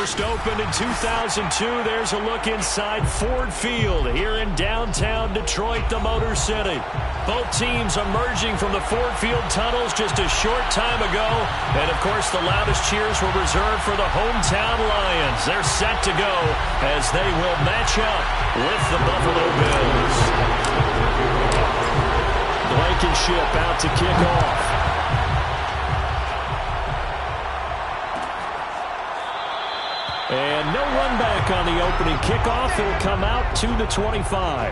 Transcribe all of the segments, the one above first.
First opened in 2002. There's a look inside Ford Field here in downtown Detroit, the Motor City. Both teams emerging from the Ford Field tunnels just a short time ago. And, of course, the loudest cheers were reserved for the hometown Lions. They're set to go as they will match up with the Buffalo Bills. Blankenship out to kick off. And no run back on the opening kickoff. It'll come out to the 25.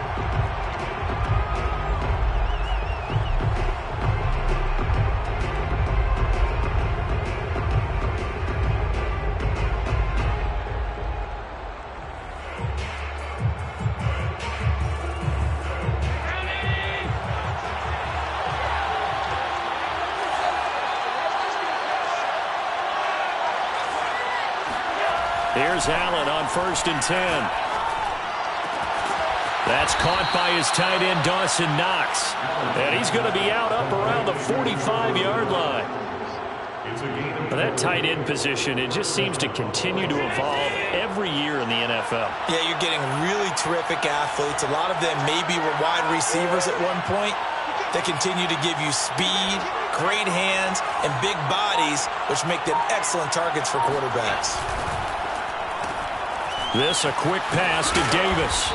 Here's Allen on 1st and 10. That's caught by his tight end, Dawson Knox. And he's going to be out up around the 45-yard line. That tight end position, it just seems to continue to evolve every year in the NFL. Yeah, you're getting really terrific athletes. A lot of them maybe were wide receivers at one point. They continue to give you speed, great hands, and big bodies, which make them excellent targets for quarterbacks. This a quick pass to Davis.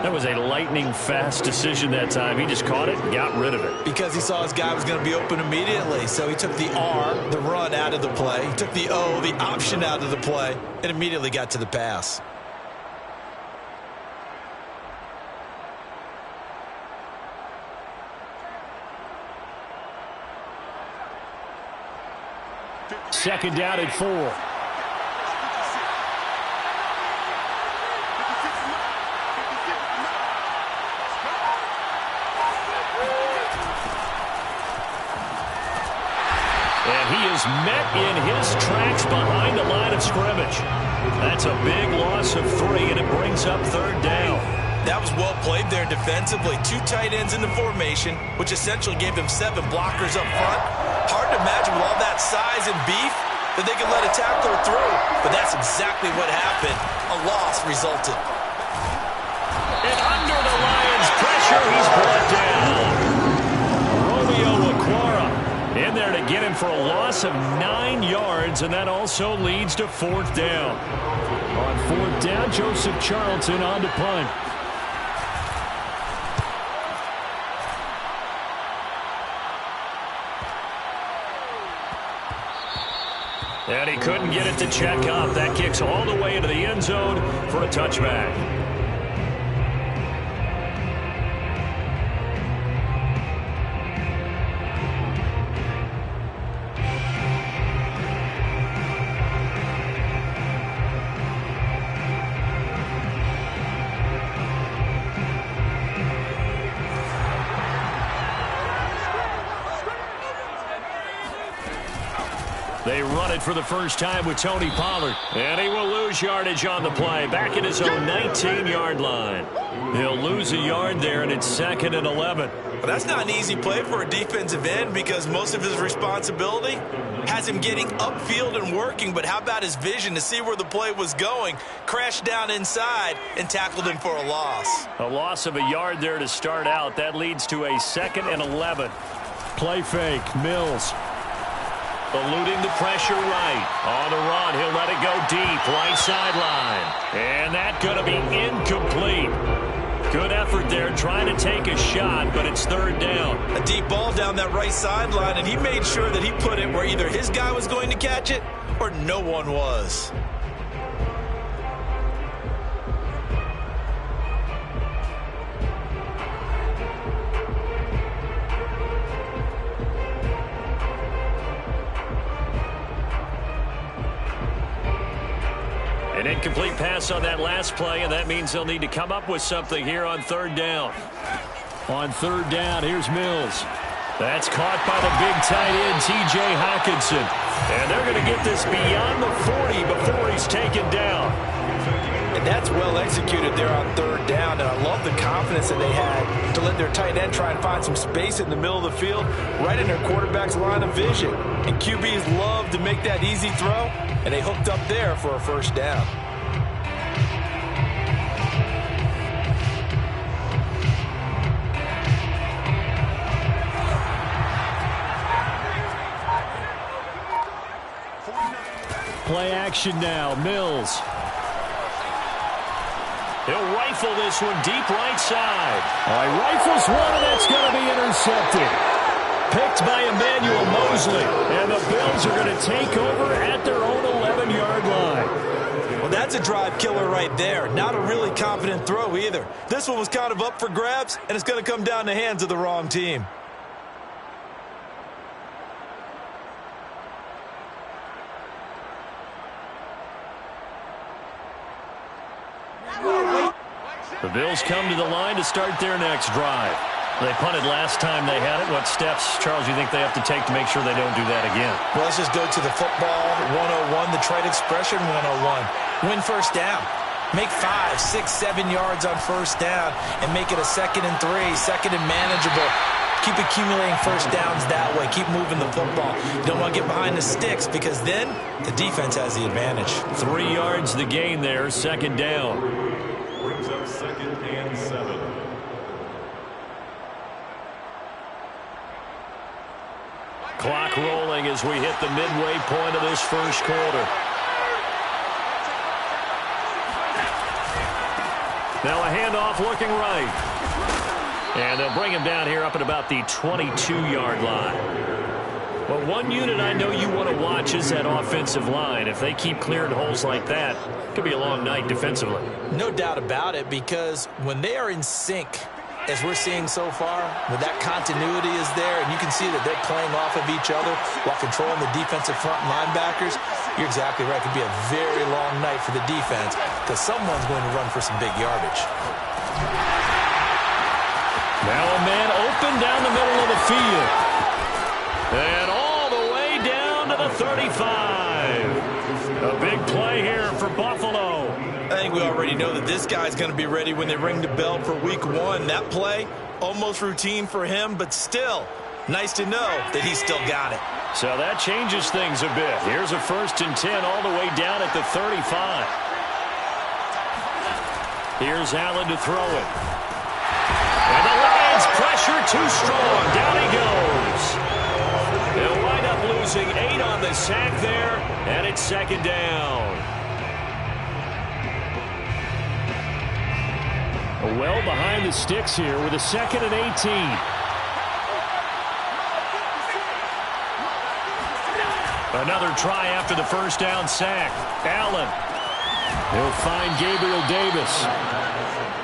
That was a lightning-fast decision that time. He just caught it and got rid of it. Because he saw his guy was going to be open immediately. So he took the R, the run, out of the play. He took the O, the option, out of the play, and immediately got to the pass. Second down at 4. And he is met in his tracks behind the line of scrimmage. That's a big loss of 3, and it brings up 3rd down. That was well played there defensively. 2 tight ends in the formation, which essentially gave them 7 blockers up front. Hard to imagine with all that size and beef that they could let a tackler through. But that's exactly what happened. A loss resulted. And under the Lions' pressure, he's brought down. In there to get him for a loss of 9 yards, and that also leads to 4th down. On 4th down, Joseph Charlton on to punt. And he couldn't get it to check up. That kicks all the way into the end zone for a touchback. They run it for the first time with Tony Pollard. And he will lose yardage on the play. Back at his own 19-yard line. He'll lose a yard there, and it's 2nd and 11. But that's not an easy play for a defensive end because most of his responsibility has him getting upfield and working. But how about his vision to see where the play was going? Crashed down inside and tackled him for a loss. A loss of a yard there to start out. That leads to a 2nd and 11. Play fake. Mills. Eluding the pressure right. On the run, he'll let it go deep, right sideline. And that's going to be incomplete. Good effort there, trying to take a shot, but it's 3rd down. A deep ball down that right sideline, and he made sure that he put it where either his guy was going to catch it or no one was. An incomplete pass on that last play, and that means they'll need to come up with something here on 3rd down. On 3rd down, here's Mills. That's caught by the big tight end, T.J. Hockenson. And they're going to get this beyond the 40 before he's taken down. And that's well executed there on third down. And I love the confidence that they had to let their tight end try and find some space in the middle of the field, right in their quarterback's line of vision. And QBs love to make that easy throw, and they hooked up there for a first down. Play action now. Mills. He'll rifle this one deep right side. All right, rifles one, and that's going to be intercepted. Picked by Emmanuel Mosley. And the Bills are going to take over at their own 11-yard line. Well, that's a drive killer right there. Not a really confident throw either. This one was kind of up for grabs, and it's going to come down the hands of the wrong team. The Bills come to the line to start their next drive. They punted last time they had it. What steps, Charles, you think they have to take to make sure they don't do that again? Well, let's just go to the football 101, the trite expression 101. Win first down. Make 5, 6, 7 yards on first down and make it a 2nd and 3, second and manageable. Keep accumulating first downs that way. Keep moving the football. You don't want to get behind the sticks because then the defense has the advantage. 3 yards the gain there, second down. Brings up 2nd and 7. Clock rolling as we hit the midway point of this first quarter. Now a handoff looking right. And they'll bring him down here up at about the 22-yard line. Well, one unit I know you want to watch is that offensive line. If they keep clearing holes like that, it could be a long night defensively. No doubt about it, because when they are in sync, as we're seeing so far, when that continuity is there, and you can see that they're playing off of each other while controlling the defensive front linebackers, you're exactly right. It could be a very long night for the defense because someone's going to run for some big yardage. Now a man open down the middle of the field. And all the way down to the 35. A big play here for Buffalo. I think we already know that this guy's going to be ready when they ring the bell for week 1. That play, almost routine for him, but still, nice to know that he's still got it. So that changes things a bit. Here's a 1st and 10 all the way down at the 35. Here's Allen to throw it. And the Lions pressure too strong. Down he goes. They'll wind up losing 8 on the sack there, and it's 2nd down. Well behind the sticks here with a 2nd and 18. Another try after the first down sack. Allen. He'll find Gabriel Davis.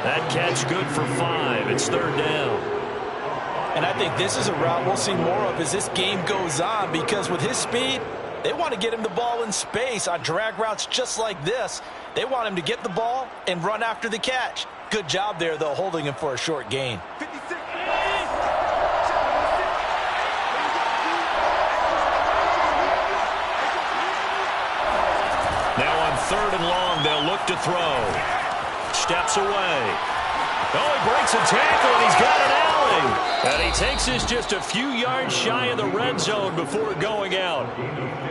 That catch good for 5. It's 3rd down. And I think this is a route we'll see more of as this game goes on, because with his speed, they want to get him the ball in space on drag routes just like this. They want him to get the ball and run after the catch. Good job there, though, holding him for a short gain. Now on 3rd and long, they'll look to throw. Steps away. Oh, he breaks a tackle, and he's got an alley. And he takes us just a few yards shy of the red zone before going out.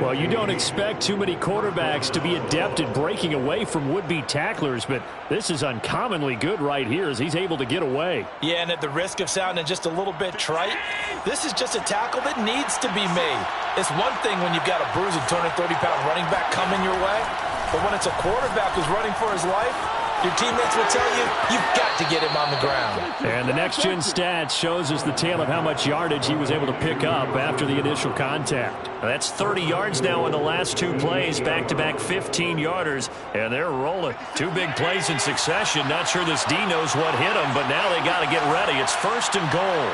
Well, you don't expect too many quarterbacks to be adept at breaking away from would-be tacklers, but this is uncommonly good right here as he's able to get away. Yeah, and at the risk of sounding just a little bit trite, this is just a tackle that needs to be made. It's one thing when you've got a bruising 230-pound running back coming your way, but when it's a quarterback who's running for his life, your teammates will tell you, you've got to get him on the ground. And the next-gen stats shows us the tale of how much yardage he was able to pick up after the initial contact. That's 30 yards now in the last 2 plays, back-to-back 15-yarders, and they're rolling. 2 big plays in succession. Not sure this D knows what hit him, but now they got to get ready. It's 1st and goal.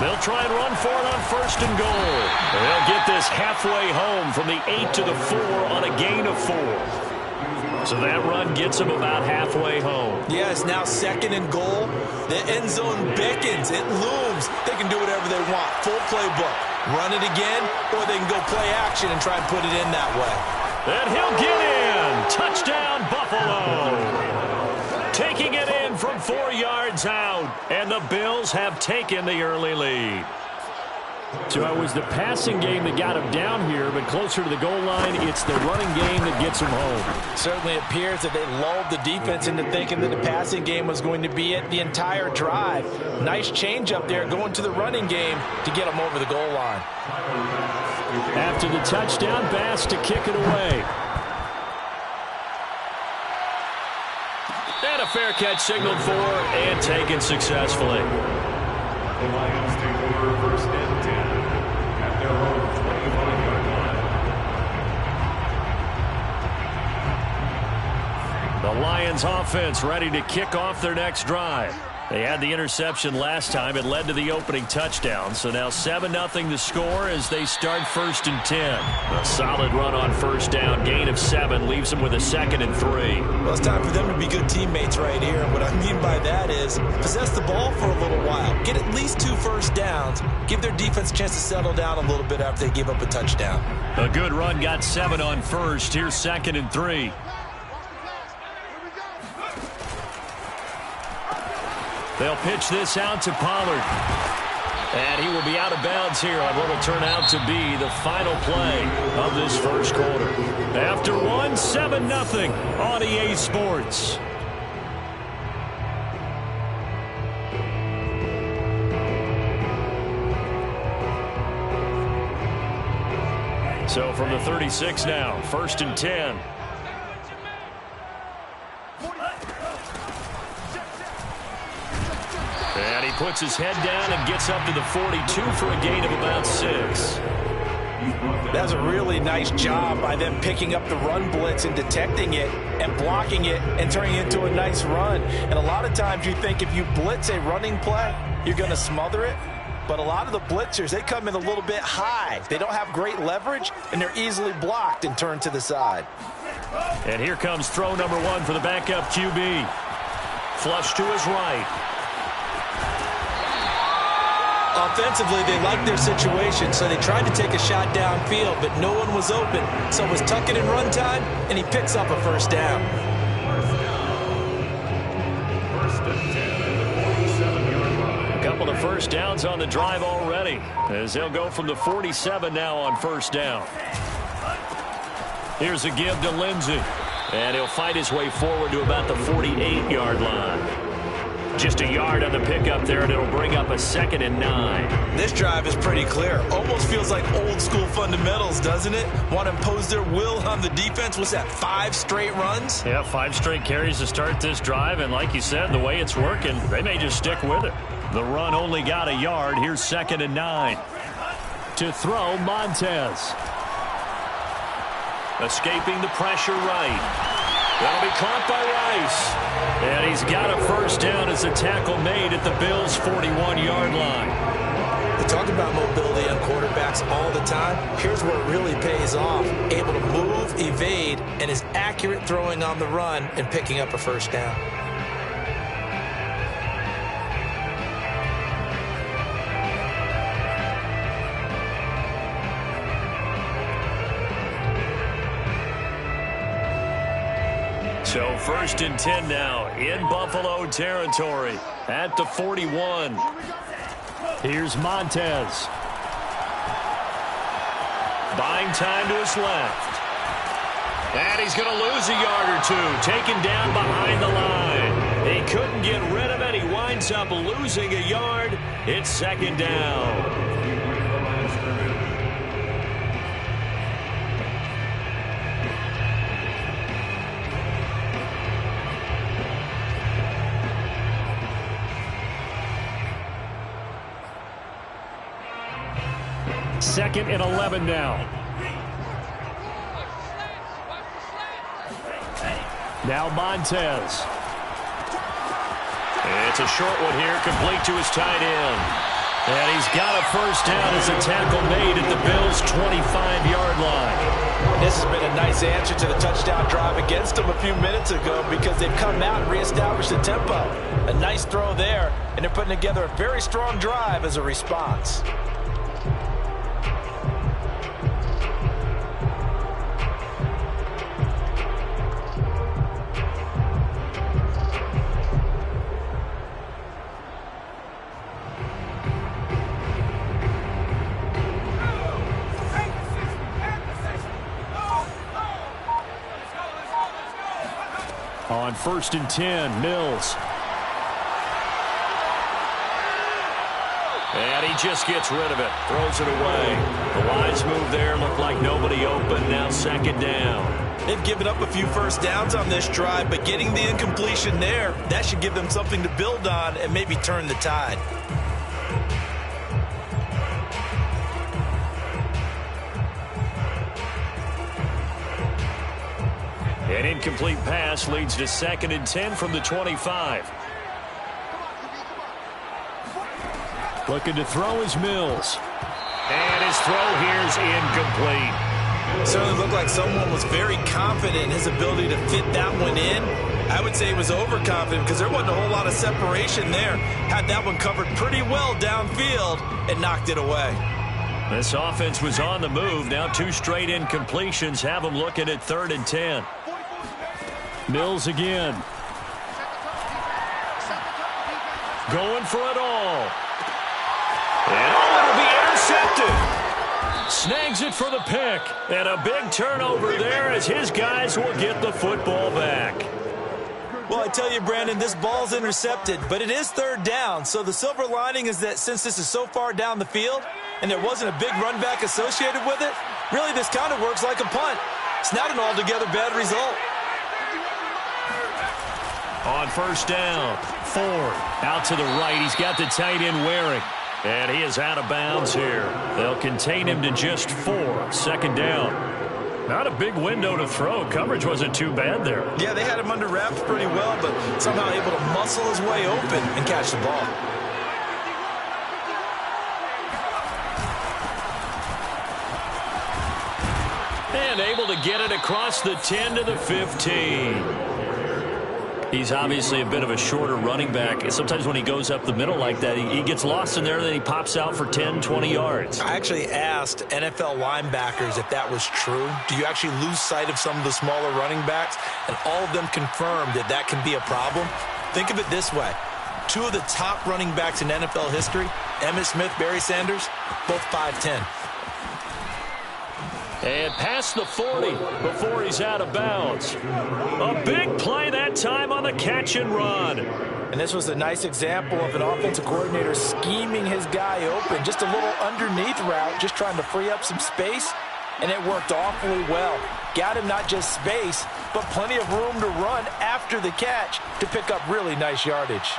They'll try and run for it on 1st and goal. They'll get this halfway home from the 8 to the 4 on a gain of 4. So that run gets them about halfway home. Yeah, it's now 2nd and goal. The end zone beckons. It looms. They can do whatever they want. Full playbook. Run it again, or they can go play action and try and put it in that way. And he'll get in. Touchdown, Buffalo. Taking it in from 4 yards out. And the Bills have taken the early lead. So it was the passing game that got him down here, but closer to the goal line, it's the running game that gets him home. Certainly appears that they lulled the defense into thinking that the passing game was going to be it the entire drive. Nice change up there going to the running game to get him over the goal line. After the touchdown, Bass to kick it away. And a fair catch signaled for and taken successfully. The Lions take over first and 10 at their own 25-yard line. The Lions offense ready to kick off their next drive. They had the interception last time. It led to the opening touchdown. So now 7-0 the score as they start first and 10. A solid run on first down. Gain of 7 leaves them with a 2nd and 3. Well, it's time for them to be good teammates right here. And what I mean by that is possess the ball for a little while. Get at least 2 first downs. Give their defense a chance to settle down a little bit after they give up a touchdown. A good run got 7 on first. Here's 2nd and 3. They'll pitch this out to Pollard. And he will be out of bounds here on what will turn out to be the final play of this first quarter. After 7-0 on EA Sports. So from the 36 now, first and 10. And he puts his head down and gets up to the 42 for a gain of about 6. That's a really nice job by them picking up the run blitz and detecting it and blocking it and turning it into a nice run. And a lot of times you think if you blitz a running play, you're going to smother it. But a lot of the blitzers, they come in a little bit high. They don't have great leverage, and they're easily blocked and turned to the side. And here comes throw number 1 for the backup QB. Flush to his right. Offensively, they liked their situation, so they tried to take a shot downfield, but no one was open. So it was tuck it in run time, and he picks up a first down. First and 10 at the 47-yard line. A couple of first downs on the drive already, as they'll go from the 47 now on first down. Here's a give to Lindsey, and he'll fight his way forward to about the 48-yard line. Just a yard on the pickup there, and it'll bring up a 2nd and 9. This drive is pretty clear. Almost feels like old school fundamentals, doesn't it? Want to impose their will on the defense. Was that 5 straight runs? Yeah, 5 straight carries to start this drive, and like you said, the way it's working, they may just stick with it. The run only got a yard. Here's 2nd and 9. To throw, Montez. Escaping the pressure right. That'll be caught by Rice. And he's got a first down as a tackle made at the Bills' 41-yard line. We talk about mobility on quarterbacks all the time. Here's where it really pays off. Able to move, evade, and is accurate throwing on the run and picking up a first down. So first and 10 now in Buffalo territory at the 41. Here's Montez. Buying time to his left. And he's going to lose a yard or 2. Taken down behind the line. He couldn't get rid of it. He winds up losing a yard. It's 2nd down. Second and 11 now. Now Montez. It's a short one here, complete to his tight end. And he's got a first down as a tackle made at the Bills' 25-yard line. This has been a nice answer to the touchdown drive against them a few minutes ago because they've come out and reestablished the tempo. A nice throw there, and they're putting together a very strong drive as a response. On 1st and 10, Mills. And he just gets rid of it. Throws it away. The wise move there. Looked like nobody open. Now 2nd down. They've given up a few first downs on this drive, but getting the incompletion there, that should give them something to build on and maybe turn the tide. An incomplete pass leads to 2nd and 10 from the 25. Looking to throw is Mills. And his throw here is incomplete. Certainly looked like someone was very confident in his ability to fit that one in. I would say he was overconfident because there wasn't a whole lot of separation there. Had that one covered pretty well downfield and knocked it away. This offense was on the move. Now 2 straight incompletions have them looking at 3rd and 10. Mills again. Going for it all. And it'll be intercepted. Snags it for the pick. And a big turnover there as his guys will get the football back. Well, I tell you, Brandon, this ball's intercepted, but it is 3rd down. So the silver lining is that since this is so far down the field and there wasn't a big run back associated with it, really this kind of works like a punt. It's not an altogether bad result. On 1st down, Ford out to the right. He's got the tight end Waring. And he is out of bounds here. They'll contain him to just 4. 2nd down. Not a big window to throw. Coverage wasn't too bad there. Yeah, they had him under wraps pretty well, but somehow able to muscle his way open and catch the ball. And able to get it across the 10 to the 15. He's obviously a bit of a shorter running back. Sometimes when he goes up the middle like that, he gets lost in there, and then he pops out for 10, 20 yards. I actually asked NFL linebackers if that was true. Do you actually lose sight of some of the smaller running backs? And all of them confirmed that that can be a problem. Think of it this way. 2 of the top running backs in NFL history, Emmitt Smith, Barry Sanders, both 5'10". And past the 40 before he's out of bounds. A big play that time on the catch and run. And this was a nice example of an offensive coordinator scheming his guy open. Just a little underneath route, just trying to free up some space. And it worked awfully well. Got him not just space, but plenty of room to run after the catch to pick up really nice yardage.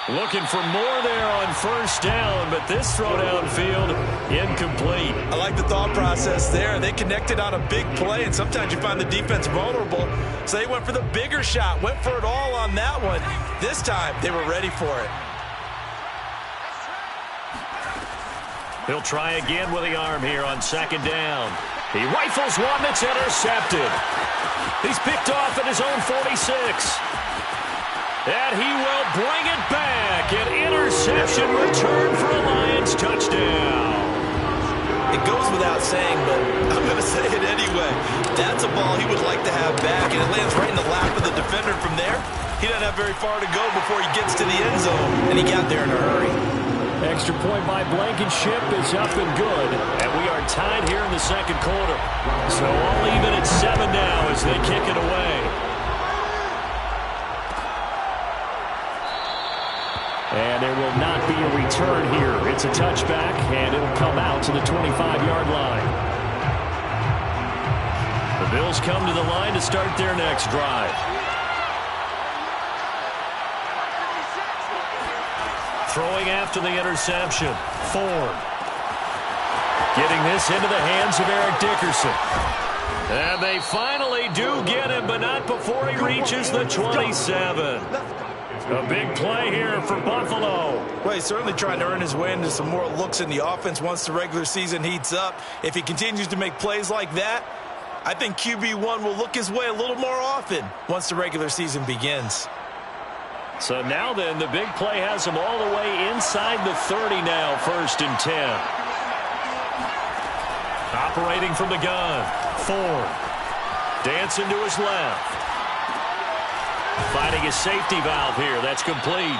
Looking for more there on 1st down, but this throw downfield, incomplete. I like the thought process there. They connected on a big play, and sometimes you find the defense vulnerable. So they went for the bigger shot, went for it all on that one. This time, they were ready for it. He'll try again with the arm here on 2nd down. He rifles one that's intercepted. He's picked off at his own 46. And he will bring it back. An interception return for a Lions touchdown. It goes without saying, but I'm going to say it anyway. That's a ball he would like to have back, and it lands right in the lap of the defender from there. He doesn't have very far to go before he gets to the end zone, and he got there in a hurry. Extra point by Blankenship is up and good. And we are tied here in the 2nd quarter. So all even at 7 now as they kick it away. And there will not be a return here. It's a touchback, and it'll come out to the 25-yard line. The Bills come to the line to start their next drive. Throwing after the interception. Ford. Getting this into the hands of Eric Dickerson. And they finally do get him, but not before he reaches the 27. A big play here for Buffalo. Well, he's certainly trying to earn his way into some more looks in the offense once the regular season heats up. If he continues to make plays like that, I think QB1 will look his way a little more often once the regular season begins. So now then, the big play has him all the way inside the 30 now, 1st and 10. Operating from the gun, Ford. Dancing to his left. Finding a safety valve here. That's complete.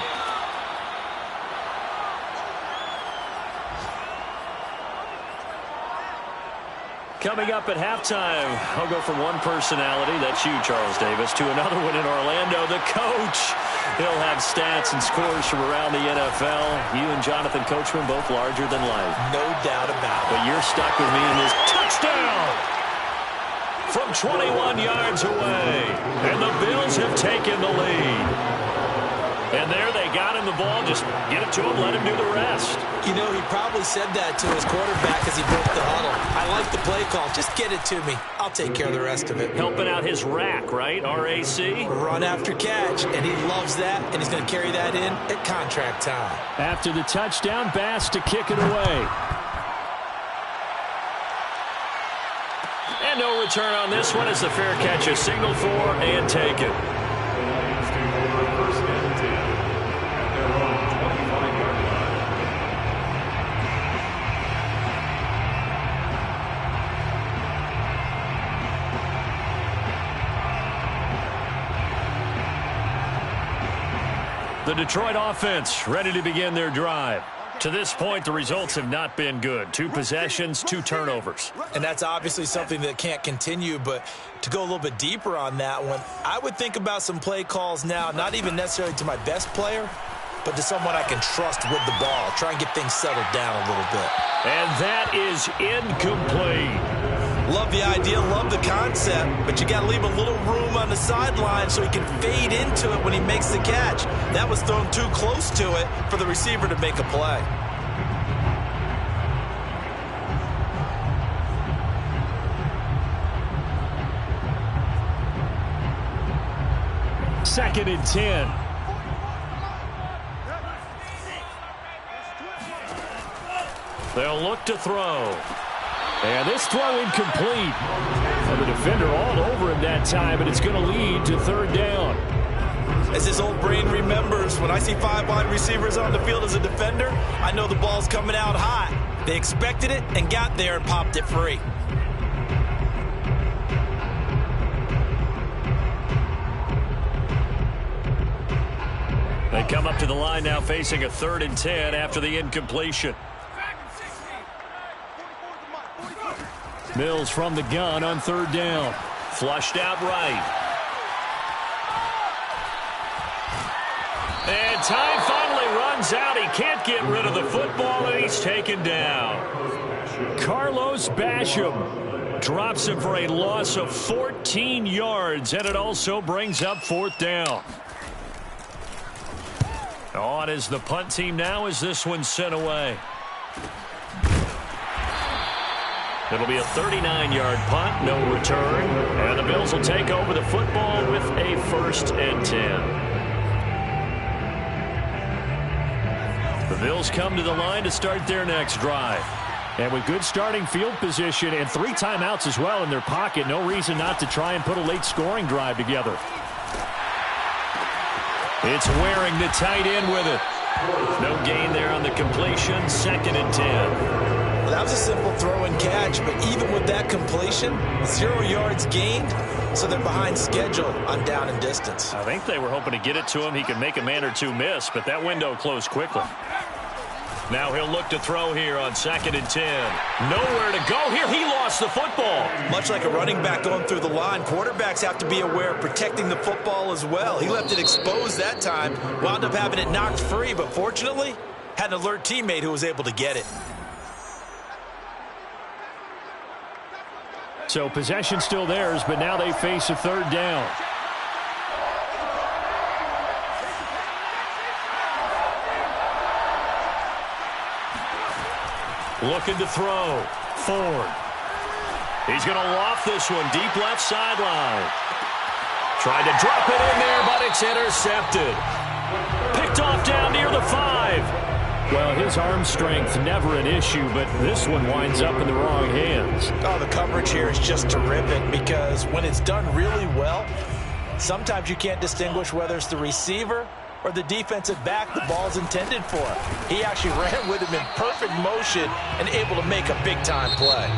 Coming up at halftime, I'll go from one personality, that's you, Charles Davis, to another one in Orlando, the coach. He'll have stats and scores from around the NFL. You and Jonathan Coachman both larger than life. No doubt about it. But you're stuck with me in this touchdown from 21 yards away. And the Bills have taken the lead. And there they got him the ball. Just get it to him, let him do the rest. You know, he probably said that to his quarterback as he broke the huddle. I like the play call. Just get it to me. I'll take care of the rest of it. Helping out his rack, right? RAC? Run after catch, and he loves that, and he's going to carry that in at contract time. After the touchdown, Bass to kick it away. And no return on this one as the fair catch is signaled for and taken. Lions take over first and 10 at their own 25-yard line. The Detroit offense ready to begin their drive. To this point, the results have not been good. 2 possessions, 2 turnovers. And that's obviously something that can't continue, but to go a little bit deeper on that one, I would think about some play calls now, not even necessarily to my best player, but to someone I can trust with the ball. Try and get things settled down a little bit. And that is incomplete. Love the idea, love the concept, but you got to leave a little room on the sideline so he can fade into it when he makes the catch. That was thrown too close to it for the receiver to make a play. Second and 10. They'll look to throw. And this throw incomplete. And the defender all over him that time, and it's going to lead to third down. As his old brain remembers, when I see 5 wide receivers on the field as a defender, I know the ball's coming out hot. They expected it and got there and popped it free. They come up to the line now facing a 3rd and 10 after the incompletion. Mills from the gun on 3rd down. Flushed out right. And time finally runs out. He can't get rid of the football, and he's taken down. Carlos Basham drops him for a loss of 14 yards, and it also brings up 4th down. On is the punt team now as this one's sent away. It'll be a 39-yard punt, no return. And the Bills will take over the football with a 1st and 10. The Bills come to the line to start their next drive. And with good starting field position and 3 timeouts as well in their pocket, no reason not to try and put a late scoring drive together. It's Waring, the tight end, with it. No gain there on the completion, 2nd and 10. Well, that was a simple throw and catch, but even with that completion, 0 yards gained, so they're behind schedule on down and distance. I think they were hoping to get it to him. He could make a man or 2 miss, but that window closed quickly. Now he'll look to throw here on 2nd and 10. Nowhere to go here. He lost the football. Much like a running back going through the line, quarterbacks have to be aware of protecting the football as well. He left it exposed that time, wound up having it knocked free, but fortunately, had an alert teammate who was able to get it. So possession still theirs, but now they face a 3rd down. Looking to throw. Ford. He's going to loft this one deep left sideline. Tried to drop it in there, but it's intercepted. Picked off down near the 5. Well, his arm strength never an issue, but this one winds up in the wrong hands. Oh, the coverage here is just terrific because when it's done really well, sometimes you can't distinguish whether it's the receiver or the defensive back the ball's intended for. He actually ran with him in perfect motion and able to make a big-time play.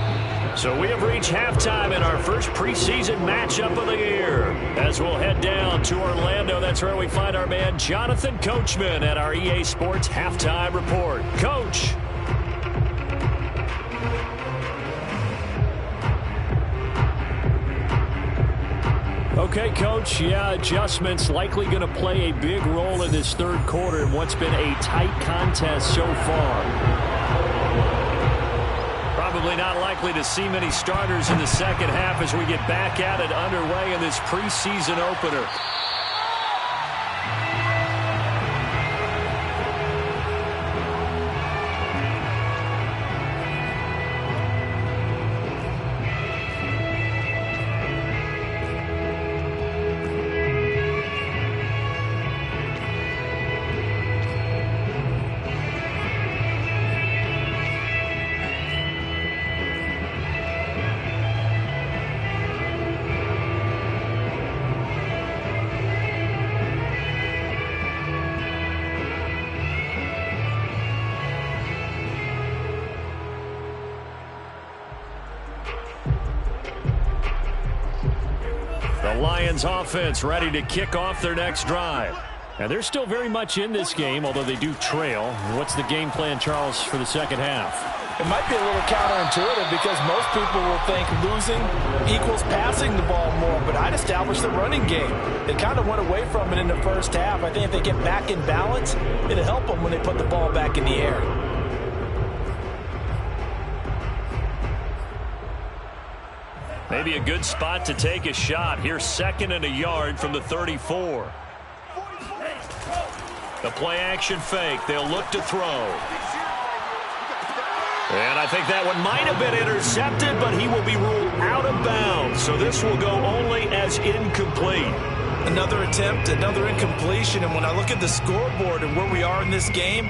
So we have reached halftime in our first preseason matchup of the year. As we'll head down to Orlando, that's where we find our man Jonathan Coachman at our EA Sports Halftime Report. Coach. Okay, Coach, yeah, adjustments likely going to play a big role in this third quarter in what's been a tight contest so far. Probably not likely to see many starters in the second half as we get back at it underway in this preseason opener. The Lions offense ready to kick off their next drive. And they're still very much in this game, although they do trail. What's the game plan, Charles, for the second half? It might be a little counterintuitive because most people will think losing equals passing the ball more, but I'd establish the running game. They kind of went away from it in the first half. I think if they get back in balance, it'll help them when they put the ball back in the air. Maybe a good spot to take a shot. Here's 2nd and a yard from the 34. The play action fake. They'll look to throw. And I think that one might have been intercepted, but he will be ruled out of bounds. So this will go only as incomplete. Another attempt, another incompletion. And when I look at the scoreboard and where we are in this game,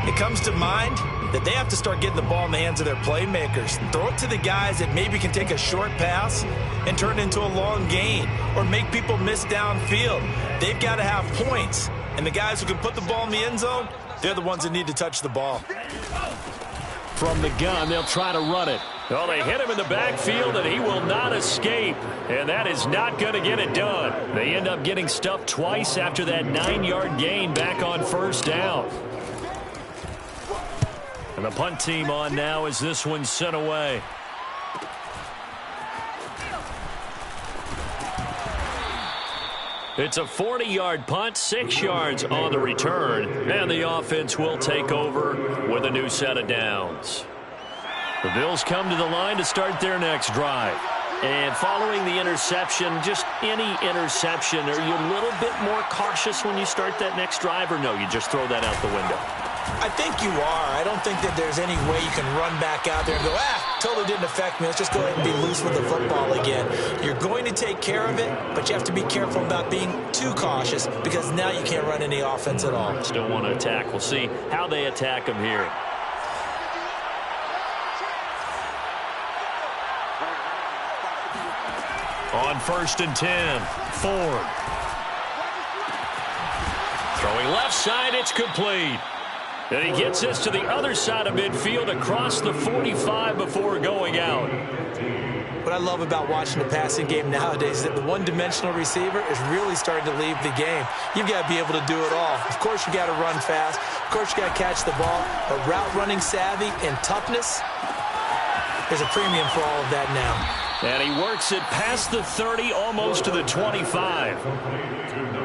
it comes to mind that they have to start getting the ball in the hands of their playmakers. Throw it to the guys that maybe can take a short pass and turn it into a long gain or make people miss downfield. They've got to have points. And the guys who can put the ball in the end zone, they're the ones that need to touch the ball. From the gun, they'll try to run it. Well, they hit him in the backfield, and he will not escape. And that is not going to get it done. They end up getting stuffed twice after that 9-yard gain back on first down. And the punt team on now as this one's sent away. It's a 40-yard punt, 6 yards on the return, and the offense will take over with a new set of downs. The Bills come to the line to start their next drive. And following the interception, just any interception, are you a little bit more cautious when you start that next drive, or no, you just throw that out the window? I think you are. I don't think that there's any way you can run back out there and go, totally didn't affect me. Let's just go ahead and be loose with the football again. You're going to take care of it, but you have to be careful about being too cautious because now you can't run any offense at all. Still want to attack. We'll see how they attack them here. On 1st and 10, Ford. Throwing left side, it's complete. And he gets this to the other side of midfield across the 45 before going out. What I love about watching the passing game nowadays is that the one-dimensional receiver is really starting to leave the game. You've got to be able to do it all. Of course, you got to run fast. Of course, you got to catch the ball. But route running savvy and toughness, there's a premium for all of that now. And he works it past the 30, almost to the 25.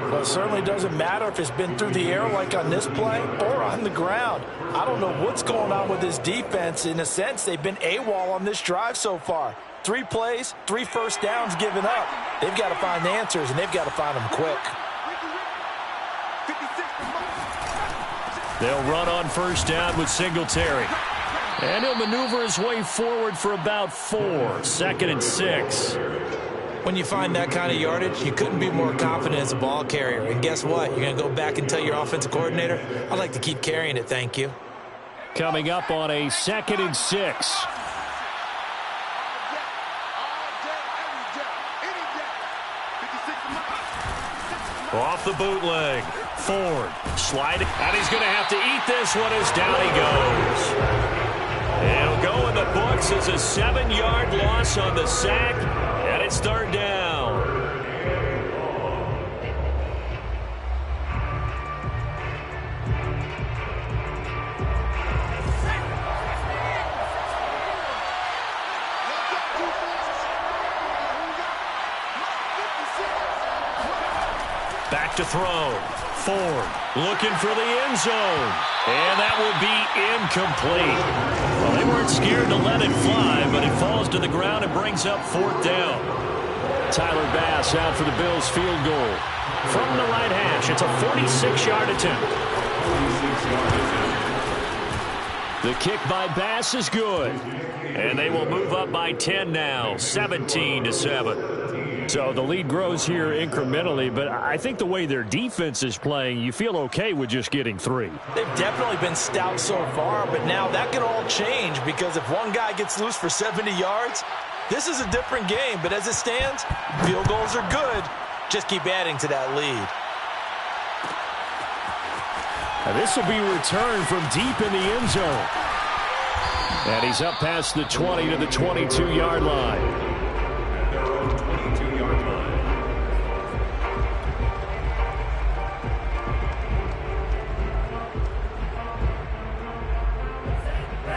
Well, it certainly doesn't matter if it's been through the air like on this play or on the ground. I don't know what's going on with this defense. In a sense, they've been AWOL on this drive so far. 3 plays, 3 first downs given up. They've got to find the answers, and they've got to find them quick. They'll run on first down with Singletary. And he'll maneuver his way forward for about 4. 2nd and 6. When you find that kind of yardage, you couldn't be more confident as a ball carrier. And guess what? You're going to go back and tell your offensive coordinator, I'd like to keep carrying it, thank you. Coming up on a 2nd and 6. Off the bootleg. Ford sliding. And he's going to have to eat this one as down he goes. It'll go in the books as a 7-yard loss on the sack, and it's 3rd down. Back to throw. Ford looking for the end zone. And that will be incomplete. Well, they weren't scared to let it fly, but it falls to the ground and brings up 4th down. Tyler Bass out for the Bills field goal. From the right hash, it's a 46-yard attempt. The kick by Bass is good. And they will move up by 10 now, 17-7. So the lead grows here incrementally, but I think the way their defense is playing, you feel okay with just getting 3. They've definitely been stout so far, but now that could all change because if one guy gets loose for 70 yards, this is a different game. But as it stands, field goals are good. Just keep adding to that lead. Now this will be returned from deep in the end zone. And he's up past the 20 to the 22-yard line. At their own 22-yard line.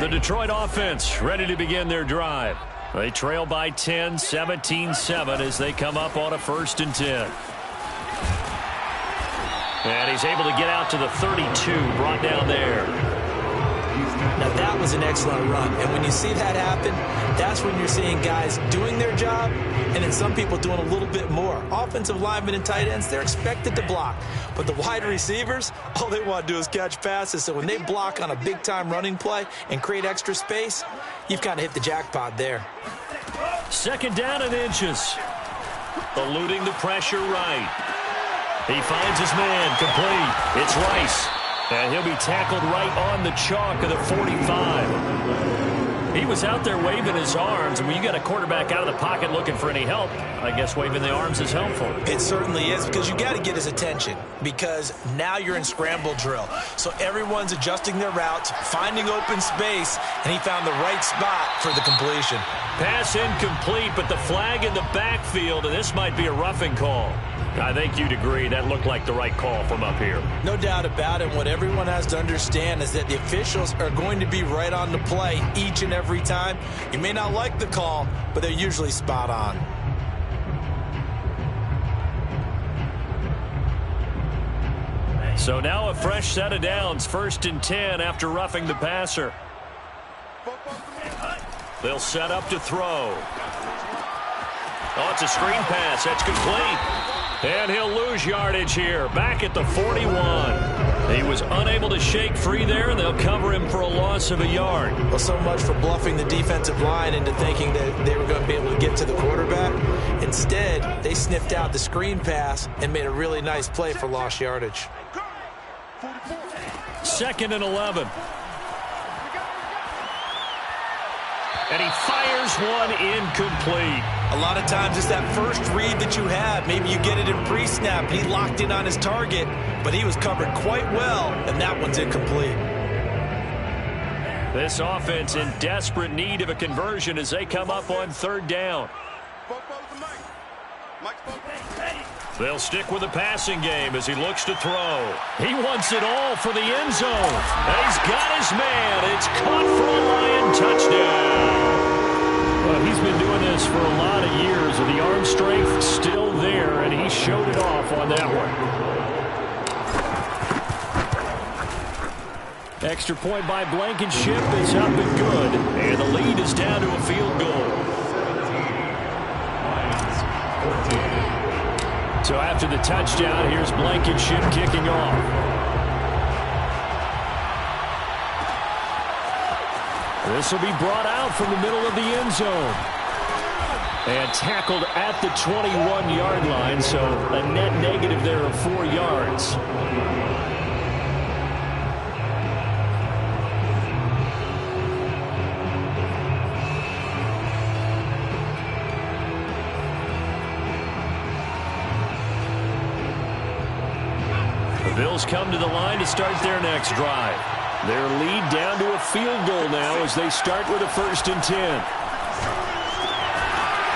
The Detroit offense ready to begin their drive. They trail by 10, 17-7 as they come up on a 1st and 10. And he's able to get out to the 32, brought down there. Now, that was an excellent run. And when you see that happen, that's when you're seeing guys doing their job and then some people doing a little bit more. Offensive linemen and tight ends, they're expected to block. But the wide receivers, all they want to do is catch passes. So when they block on a big-time running play and create extra space, you've kind of hit the jackpot there. 2nd down and inches. Eluding the pressure right. He finds his man, complete. It's Rice. And he'll be tackled right on the chalk of the 45. He was out there waving his arms, and when you got a quarterback out of the pocket looking for any help, I guess waving the arms is helpful. It certainly is, because you got to get his attention, because now you're in scramble drill. So everyone's adjusting their routes, finding open space, and he found the right spot for the completion. Pass incomplete, but the flag in the backfield, and this might be a roughing call. I think you'd agree that looked like the right call from up here. No doubt about it. What everyone has to understand is that the officials are going to be right on the play each and every time. You may not like the call, but they're usually spot on. So now a fresh set of downs, 1st and 10 after roughing the passer. They'll set up to throw. Oh, it's a screen pass. That's complete. And he'll lose yardage here, back at the 41. He was unable to shake free there, and they'll cover him for a loss of a yard. Well, so much for bluffing the defensive line into thinking that they were going to be able to get to the quarterback. Instead, they sniffed out the screen pass and made a really nice play for lost yardage. 2nd and 11. And he fires one incomplete. A lot of times it's that first read that you have. Maybe you get it in pre-snap. He locked in on his target, but he was covered quite well, and that one's incomplete. This offense in desperate need of a conversion as they come up on 3rd down. They'll stick with the passing game as he looks to throw. He wants it all for the end zone. And he's got his man. It's caught for a Lion touchdown. Well, he's been doing this for a lot of years, and the arm strength still there, and he showed it off on that one. Extra point by Blankenship is up and good, and the lead is down to a field goal. So after the touchdown, here's Blankenship kicking off. This will be brought out from the middle of the end zone. And tackled at the 21-yard line, so a net negative there of 4 yards. The Bills come to the line to start their next drive. Their lead down to a field goal now as they start with a 1st and 10.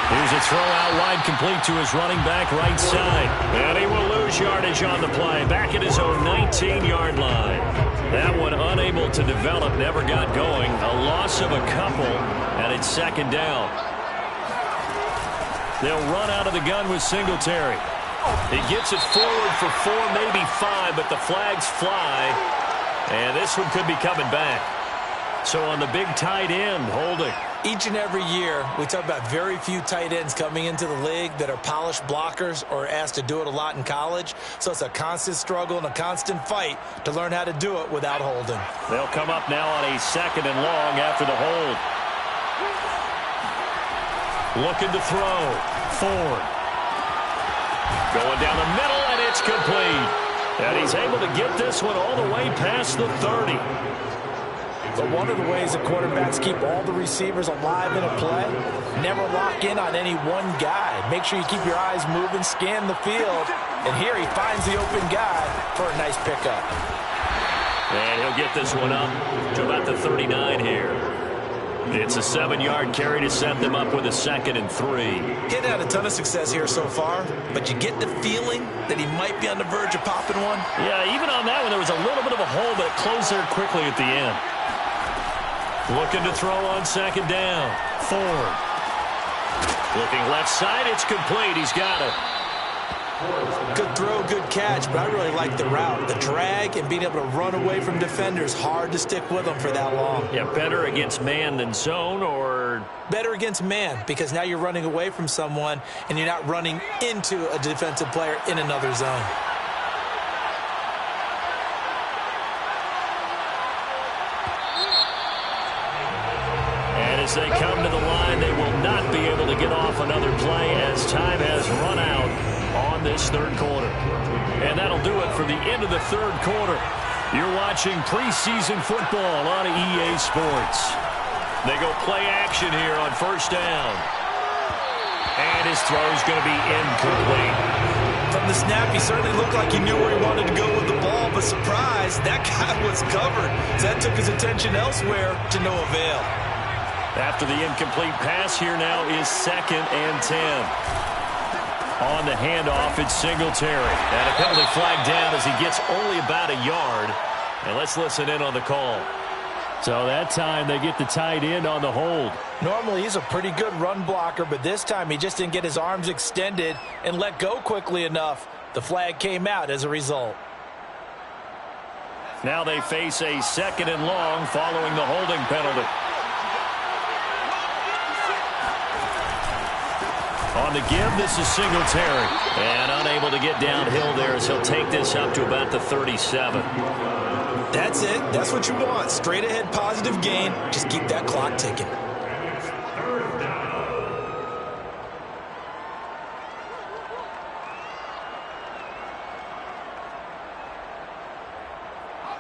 Here's a throw out wide, complete to his running back right side. And he will lose yardage on the play, back at his own 19-yard line. That one unable to develop, never got going. A loss of a couple, and it's 2nd down. They'll run out of the gun with Singletary. He gets it forward for 4, maybe 5, but the flags fly. And this one could be coming back. So on the big tight end, holding. Each and every year, we talk about very few tight ends coming into the league that are polished blockers or asked to do it a lot in college. So it's a constant struggle and a constant fight to learn how to do it without holding. They'll come up now on a 2nd and long after the hold. Looking to throw. Ford. Going down the middle, and it's complete. And he's able to get this one all the way past the 30. But one of the ways that quarterbacks keep all the receivers alive in a play, never lock in on any one guy. Make sure you keep your eyes moving, scan the field. And here he finds the open guy for a nice pickup. And he'll get this one up to about the 39 here. It's a 7-yard carry to set them up with a 2nd and 3. He's had a ton of success here so far, but you get the feeling that he might be on the verge of popping one. Yeah, even on that one, there was a little bit of a hole, but it closed there quickly at the end. Looking to throw on 2nd down. Ford. Looking left side, it's complete. He's got it. Good throw, good catch, but I really like the route. The drag and being able to run away from defenders, hard to stick with them for that long. Yeah, better against man than zone, or? Better against man, because now you're running away from someone and you're not running into a defensive player in another zone. And as they come to the line, they will not be able to get off another play as time has run out on this 3rd quarter. And that'll do it for the end of the 3rd quarter. You're watching preseason football on EA Sports. They go play action here on 1st down. And his throw's going to be incomplete. From the snap, he certainly looked like he knew where he wanted to go with the ball, but surprise, that guy was covered. So that took his attention elsewhere to no avail. After the incomplete pass, here now is 2nd and 10. On the handoff, it's Singletary. And a penalty flag down as he gets only about a yard. And let's listen in on the call. So that time they get the tight end on the hold. Normally he's a pretty good run blocker, but this time he just didn't get his arms extended and let go quickly enough. The flag came out as a result. Now they face a 2nd and long following the holding penalty. On the give, this is Singletary. And unable to get downhill there as he'll take this up to about the 37. That's it. That's what you want. Straight ahead positive gain. Just keep that clock ticking.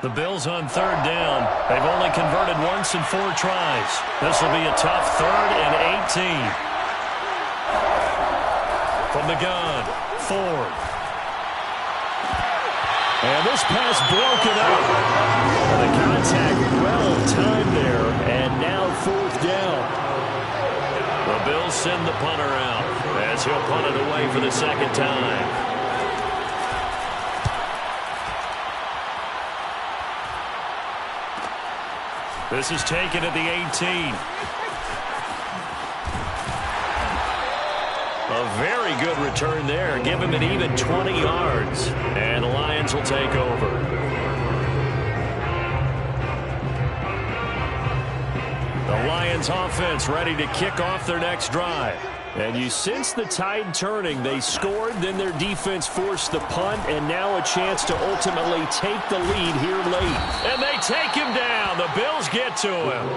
The Bills on 3rd down. They've only converted once in 4 tries. This will be a tough 3rd and 18. From the gun, Ford. And this pass broken up. The contact well timed there, and now 4th down. The Bills send the punter out as he'll punt it away for the 2nd time. This is taken at the 18. A very good return there. Give him an even 20 yards. And the Lions will take over. The Lions offense ready to kick off their next drive. And you sense the tide turning. They scored, then their defense forced the punt, and now a chance to ultimately take the lead here late. And they take him down. The Bills get to him.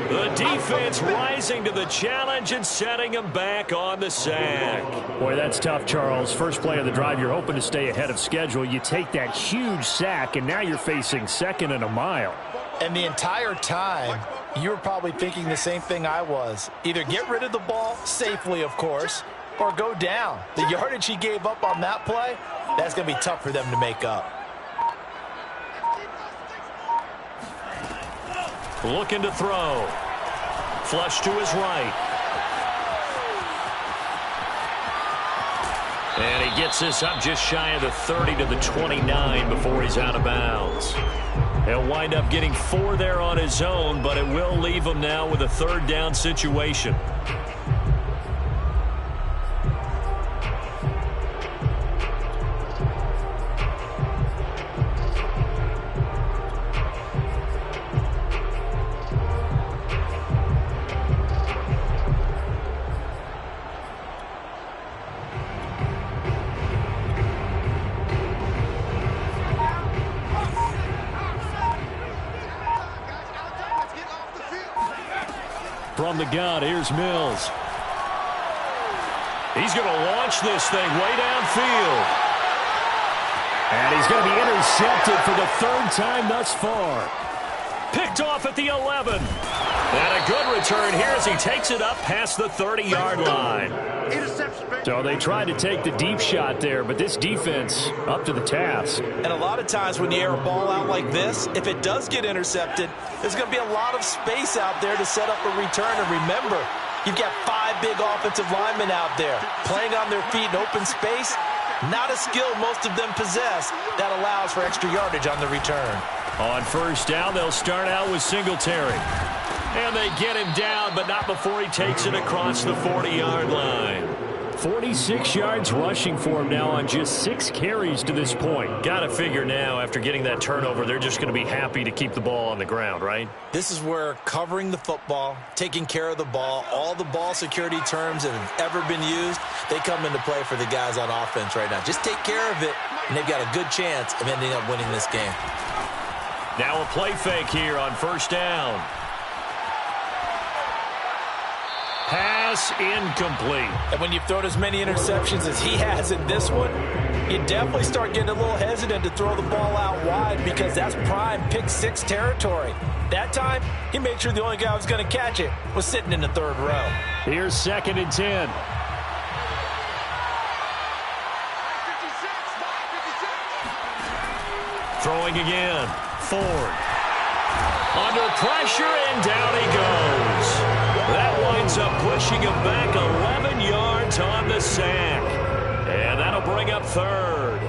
The defense rising to the challenge and setting him back on the sack. Boy, that's tough, Charles. First play of the drive, you're hoping to stay ahead of schedule. You take that huge sack, and now you're facing 2nd and a mile. And the entire time, you were probably thinking the same thing I was. Either get rid of the ball, safely of course, or go down. The yardage he gave up on that play, that's going to be tough for them to make up. Looking to throw. Flush to his right. And he gets this up just shy of the 30 to the 29 before he's out of bounds. He'll wind up getting 4 there on his own, but it will leave him now with a 3rd down situation. the gun. Here's Mills. He's going to launch this thing way downfield. And he's going to be intercepted for the third time thus far. Picked off at the 11. And a good return here as he takes it up past the 30-yard line. So they tried to take the deep shot there, but this defense up to the task. And a lot of times when you air a ball out like this, if it does get intercepted, there's going to be a lot of space out there to set up a return. And remember, you've got 5 big offensive linemen out there playing on their feet in open space. Not a skill most of them possess that allows for extra yardage on the return. On first down, they'll start out with Singletary. And they get him down, but not before he takes it across the 40-yard line. 46 yards rushing for him now on just 6 carries to this point. Got to figure now, after getting that turnover, they're just going to be happy to keep the ball on the ground, right? This is where covering the football, taking care of the ball, all the ball security terms that have ever been used, they come into play for the guys on offense right now. Just take care of it, and they've got a good chance of ending up winning this game. Now a play fake here on first down. Pass incomplete. And when you've thrown as many interceptions as he has in this one, you definitely start getting a little hesitant to throw the ball out wide because that's prime pick 6 territory. That time, he made sure the only guy who was going to catch it was sitting in the 3rd row. Here's 2nd and 10. Throwing again. Ford. Under pressure, and down he goes. That winds up pushing him back 11 yards on the sack. And that'll bring up 3rd.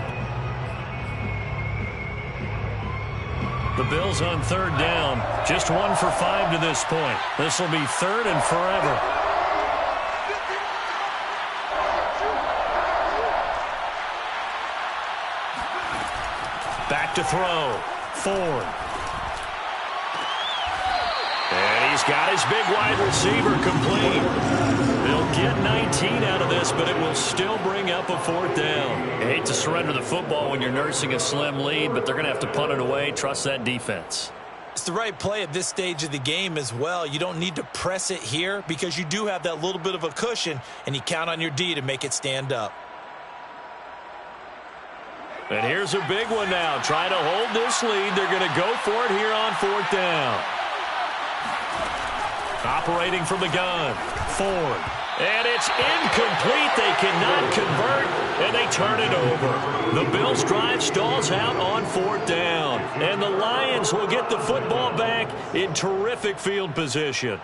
The Bills on 3rd down. Just 1 for 5 to this point. This will be 3rd and forever. Back to throw. Ford. And he's got his big wide receiver complete. They'll get 19 out of this, but it will still bring up a 4th down. You hate to surrender the football when you're nursing a slim lead, but they're going to have to punt it away. Trust that defense. It's the right play at this stage of the game as well. You don't need to press it here because you do have that little bit of a cushion, and you count on your D to make it stand up. And here's a big one now. Trying to hold this lead. They're going to go for it here on 4th down. Operating from the gun. Ford. And it's incomplete. They cannot convert, and they turn it over. The Bills' drive stalls out on 4th down. And the Lions will get the football back in terrific field position.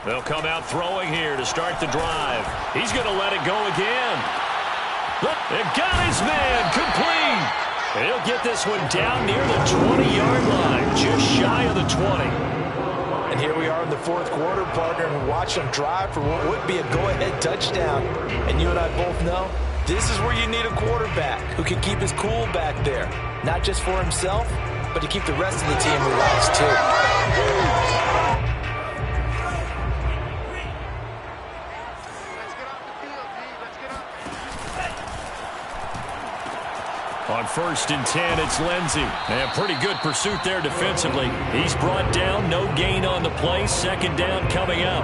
They'll come out throwing here to start the drive. He's going to let it go again. They got his man complete. And he'll get this one down near the 20-yard line, just shy of the 20. And here we are in the 4th quarter, partner, and watch them drive for what would be a go-ahead touchdown. And you and I both know this is where you need a quarterback who can keep his cool back there, not just for himself, but to keep the rest of the team relaxed too. On 1st and 10, it's Lindsey. And pretty good pursuit there defensively. He's brought down, no gain on the play. 2nd down coming up.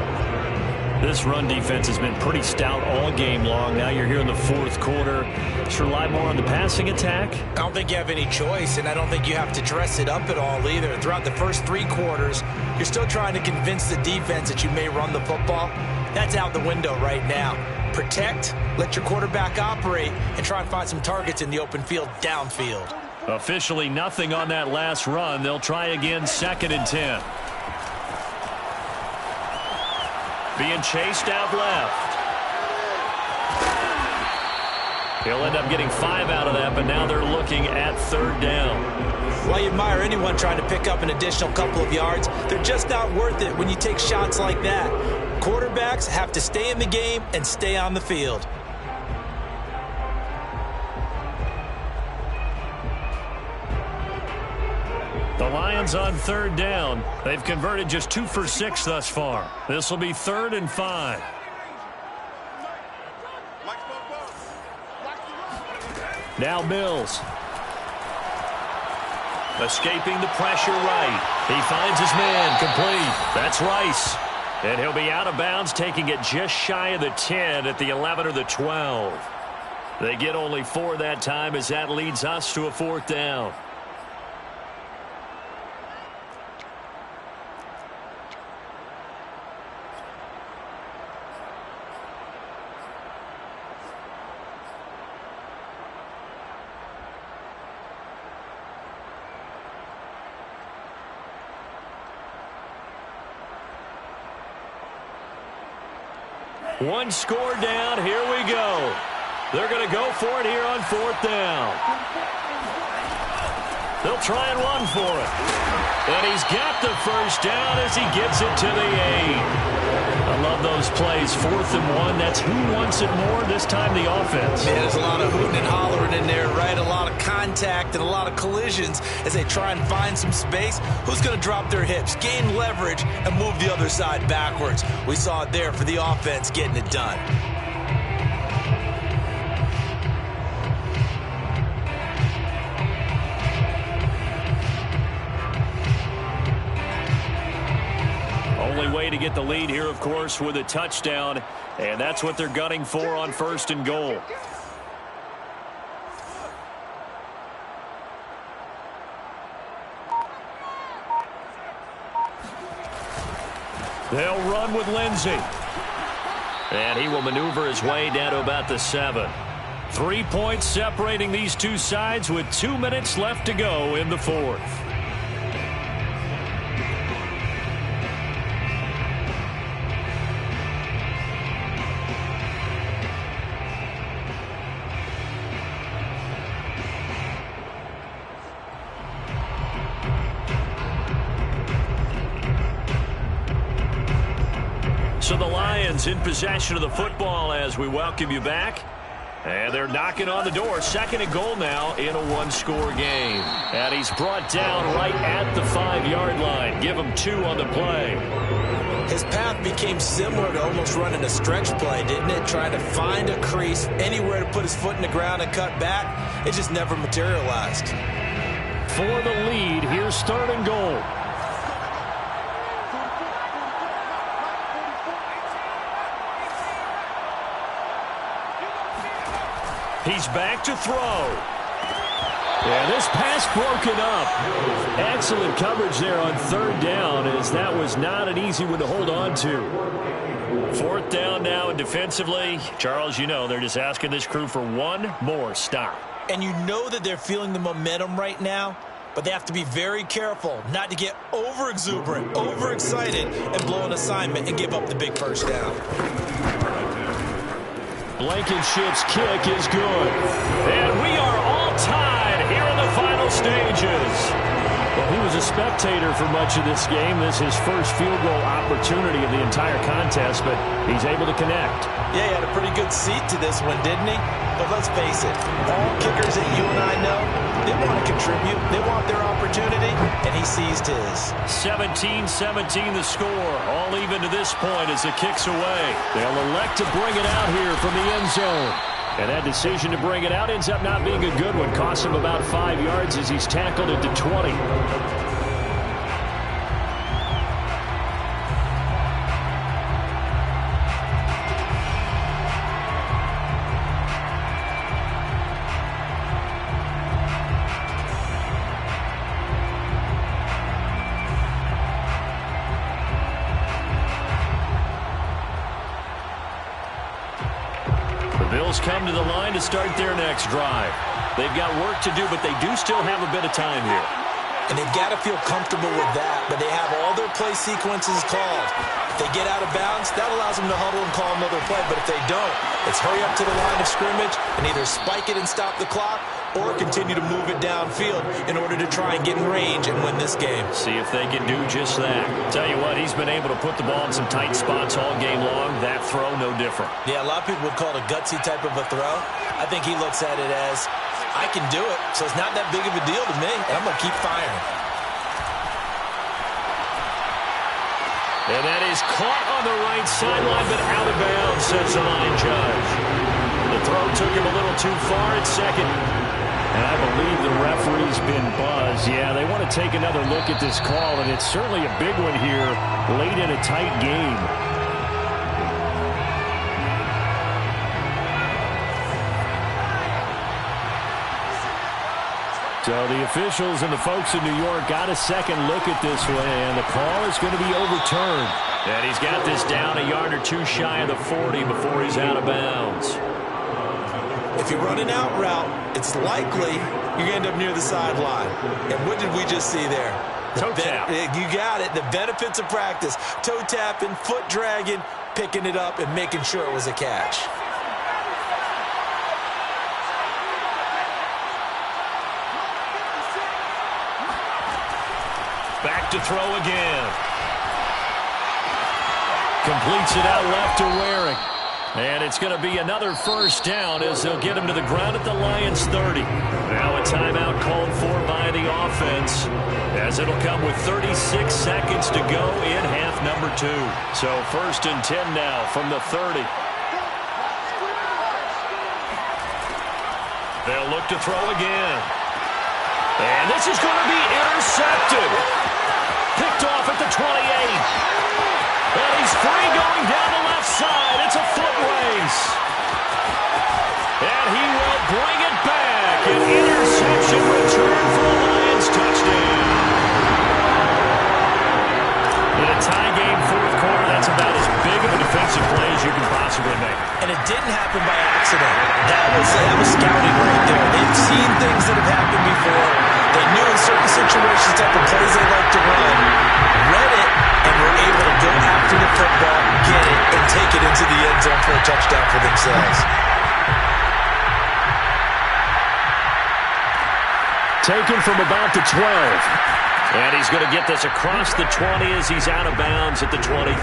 This run defense has been pretty stout all game long. Now you're here in the 4th quarter. Should rely more on the passing attack? I don't think you have any choice, and I don't think you have to dress it up at all either. Throughout the first 3 quarters, you're still trying to convince the defense that you may run the football. That's out the window right now. Protect, let your quarterback operate, and try and find some targets in the open field downfield. Officially nothing on that last run. They'll try again 2nd and 10. Being chased out left. He'll end up getting 5 out of that, but now they're looking at 3rd down. Well, you admire anyone trying to pick up an additional couple of yards. They're just not worth it when you take shots like that. Quarterbacks have to stay in the game and stay on the field. The Lions on third down. They've converted just 2 for 6 thus far. This will be 3rd and 5. Now Mills. Escaping the pressure right. He finds his man complete. That's Rice. And he'll be out of bounds, taking it just shy of the 10 at the 11 or the 12. They get only 4 that time as that leads us to a 4th down. One score down. Here we go. They're going to go for it here on 4th down. They'll try and run for it. And he's got the first down as he gets it to the 8. I love those plays. 4th and 1. That's who wants it more, this time the offense. Man, there's a lot of hooting and hollering in there, right? A lot of contact and a lot of collisions as they try and find some space. Who's going to drop their hips, gain leverage, and move the other side backwards? We saw it there for the offense getting it done. Only way to get the lead here, of course, with a touchdown, and that's what they're gunning for on 1st and goal. They'll run with Lindsey. And he will maneuver his way down to about the 7. 3 points separating these two sides with 2 minutes left to go in the 4th. So the Lions in possession of the football as we welcome you back. And they're knocking on the door. 2nd and goal now in a 1-score game. And he's brought down right at the 5-yard line. Give him 2 on the play. His path became similar to almost running a stretch play, didn't it? Trying to find a crease, anywhere to put his foot in the ground and cut back. It just never materialized. For the lead, here's 3rd and goal. He's back to throw. And this pass broken up. Excellent coverage there on 3rd down, as that was not an easy one to hold on to. 4th down now, and defensively, Charles, you know, they're just asking this crew for one more stop. And you know that they're feeling the momentum right now, but they have to be very careful not to get over-exuberant, overexcited, and blow an assignment and give up the big first down. Blankenship's kick is good. And we are all tied here in the final stages. Well, he was a spectator for much of this game. This is his first field goal opportunity of the entire contest, but he's able to connect. Yeah, he had a pretty good seat to this one, didn't he? But let's face it, all kickers that you and I know, they want to contribute. They want their opportunity, and he seized his. 17-17 the score. All even to this point as the kick's away. They'll elect to bring it out here from the end zone. And that decision to bring it out ends up not being a good one. Costs him about 5 yards as he's tackled it to 20. Bills come to the line to start their next drive. They've got work to do, but they do still have a bit of time here. And they've got to feel comfortable with that, but they have all their play sequences called. If they get out of bounds, that allows them to huddle and call another play, but if they don't, it's hurry up to the line of scrimmage and either spike it and stop the clock or continue to move it downfield in order to try and get in range and win this game. See if they can do just that. Tell you what, he's been able to put the ball in some tight spots all game long. That throw, no different. Yeah, a lot of people would call it a gutsy type of a throw. I think he looks at it as, I can do it, so it's not that big of a deal to me, and I'm going to keep firing. And that is caught on the right sideline, but out of bounds, says the line judge. The throw took him a little too far at second. And I believe the referee's been buzzed. Yeah, they want to take another look at this call, and it's certainly a big one here late in a tight game. So the officials and the folks in New York got a second look at this one, and the call is going to be overturned. And he's got this down a yard or two shy of the 40 before he's out of bounds. If you run an out route, it's likely you're going to end up near the sideline. And what did we just see there? Toe tap. You got it. The benefits of practice. Toe tapping, foot dragging, picking it up, and making sure it was a catch. Back to throw again. Completes it out left to Waring. And it's going to be another first down as they'll get him to the ground at the Lions 30. Now a timeout called for by the offense, as it'll come with 36 seconds to go in half number 2. So 1st and 10 now from the 30. They'll look to throw again. And this is going to be intercepted. Picked off at the 28. And he's free going down the left side. It's a foot race. And he will bring it back. An interception return for the Lions touchdown. In a tie game fourth quarter, that's about as big of a defensive play as you can possibly make. And it didn't happen by accident. That was scouting right there. They've seen things that have happened before. They knew in certain situations type of plays they like to run, read it, and were able to go after the football, get it, and take it into the end zone for a touchdown for themselves. Taken from about the 12. And he's going to get this across the 20 as he's out of bounds at the 23.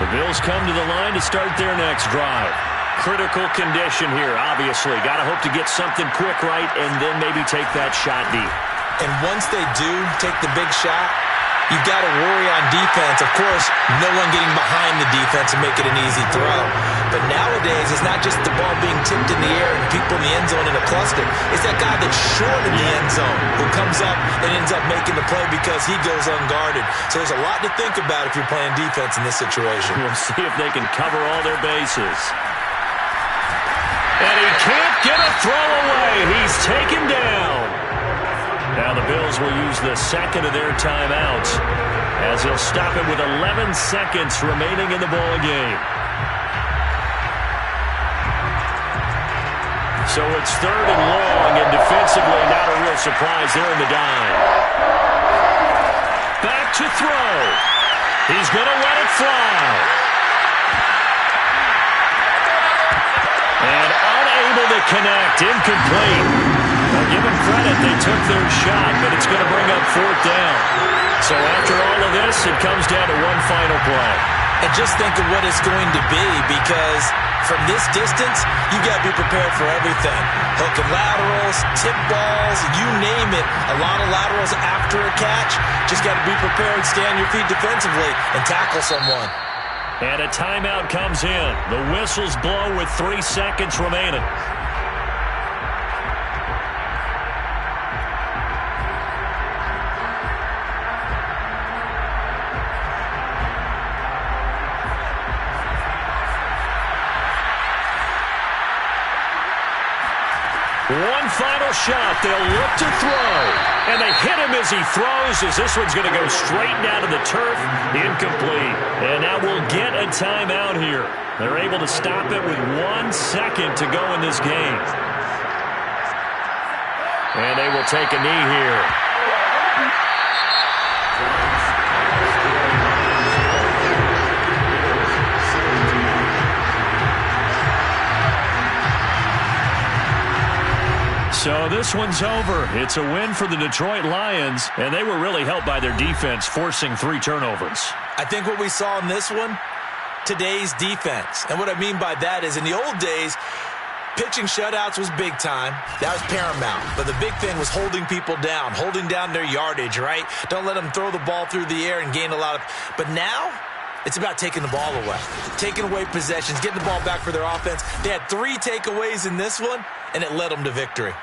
The Bills come to the line to start their next drive. Critical condition here, obviously. Got to hope to get something quick right and then maybe take that shot deep. And once they do take the big shot, you've got to worry on defense. Of course, no one getting behind the defense and make it an easy throw. But nowadays, it's not just the ball being tipped in the air and people in the end zone in a cluster. It's that guy that's short in the end zone who comes up and ends up making the play because he goes unguarded. So there's a lot to think about if you're playing defense in this situation. We'll see if they can cover all their bases. And he can't get a throw away. He's taken down. Now the Bills will use the second of their timeouts as they'll stop it with 11 seconds remaining in the ball game. So it's 3rd and long, and defensively not a real surprise there in the dime. Back to throw. He's going to let it fly. And unable to connect, incomplete. Well, give them credit, they took their shot, but it's going to bring up 4th down. So after all of this, it comes down to one final play. And just think of what it's going to be, because from this distance, you got to be prepared for everything. Hook and laterals, tip balls, you name it. A lot of laterals after a catch. Just got to be prepared, stay on your feet defensively, and tackle someone. And a timeout comes in. The whistles blow with 3 seconds remaining. One final shot. They'll look to throw. And they hit him as he throws, as this one's going to go straight down to the turf. Incomplete. And now we'll get a timeout here. They're able to stop it with 1 second to go in this game. And they will take a knee here. So this one's over. It's a win for the Detroit Lions, and they were really helped by their defense, forcing 3 turnovers. I think what we saw in this one, today's defense. And what I mean by that is in the old days, pitching shutouts was big time. That was paramount. But the big thing was holding people down, holding down their yardage, right? Don't let them throw the ball through the air and gain a lot of... But now, it's about taking the ball away, taking away possessions, getting the ball back for their offense. They had 3 takeaways in this one, and it led them to victory.